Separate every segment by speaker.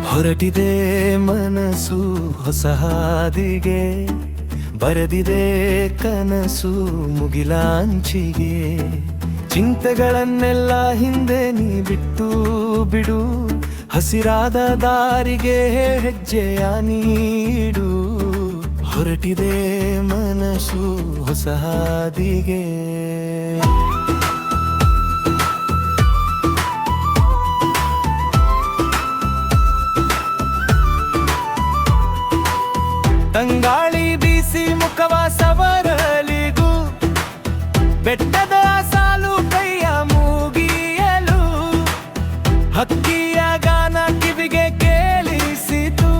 Speaker 1: ಹೊರಟಿದೆ ಮನಸ್ಸು ಹೊಸ ಹಾದಿಗೆ, ಬರೆದಿದೆ ಕನಸು ಮುಗಿಲಾಂಚಿಗೆ. ಚಿಂತೆಗಳನ್ನೆಲ್ಲ ಹಿಂದೆ ನೀ ಬಿಟ್ಟು ಬಿಡು, ಹಸಿರಾದ ದಾರಿಗೆ ಹೆಜ್ಜೆಯ ನೀಡು. ಹೊರಟಿದೆ ಮನಸ್ಸು ಹೊಸ ಹಾದಿಗೆ. ತಂಗಾಳಿ ಬೀಸಿ ಮುಖವ ಸವರಲಿಗೂ, ಬೆಟ್ಟದ ಸಾಲು ಕೈಯ ಮೂಗಿಯಲು, ಹಕ್ಕಿಯ ಗಾನ ಕಿವಿಗೆ ಕೇಳಿಸಿತು.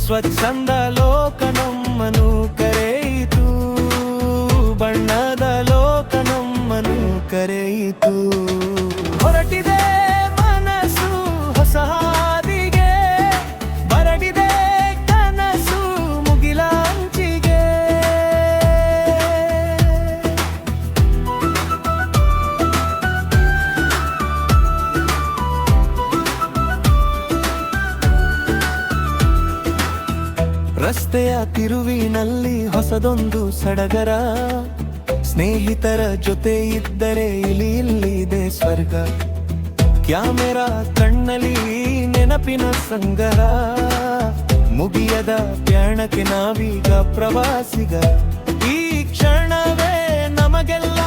Speaker 1: ಸ್ವಚ್ಛಂದ ಲೋಕ ನಮ್ಮನು ಕರೆಯಿತು, ಬಣ್ಣದ ಲೋಕ ನಮ್ಮನು ಕರೆಯಿತು. ಹೊರಟಿದೆ ಮನಸ್ಸು ಹೊಸ ಹಾದಿಗೆ, ಬರಡಿದೆ ಕನಸು ಮುಗಿಲಾಂಚಿಗೆ. ರಸ್ತೆಯ ತಿರುವಿನಲ್ಲಿ ಹೊಸದೊಂದು ಸಡಗರ, ಸ್ನೇಹಿತರ ಜೊತೆ ಇದ್ದರೆ ಇಲ್ಲಿದೆ ಸ್ವರ್ಗ. ಕ್ಯಾಮೆರಾ ಕಣ್ಣಲ್ಲಿ ನೆನಪಿನ ಸಂಗರ, ಮುಗಿಯದ ಪ್ರಯಾಣಕ್ಕೆ ನಾವೀಗ ಪ್ರವಾಸಿಗ. ಈ ಕ್ಷಣವೇ ನಮಗೆಲ್ಲ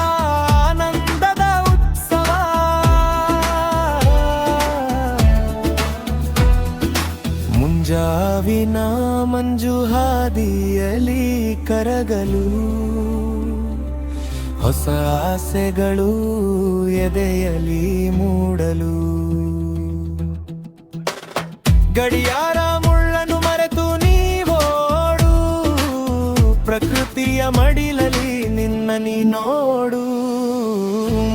Speaker 1: ಆನಂದದ ಉತ್ಸವ. ಮುಂಜಾವಿನ ಮಂಜು ಹಾದಿಯಲಿ ಕರಗಲು, ಹೊಸ ಆಸೆಗಳು ಎದೆಯಲಿ ಮೂಡಲು. ಗಡಿಯಾರ ಮುಳ್ಳನ್ನು ಮರೆತು ನೀವೋಡು, ಪ್ರಕೃತಿಯ ಮಡಿಲಲ್ಲಿ ನಿನ್ನ ನೀ ನೋಡು.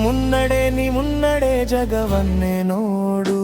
Speaker 1: ಮುನ್ನಡೆ ನೀ ಮುನ್ನಡೆ ಜಗವನ್ನೇ ನೋಡು.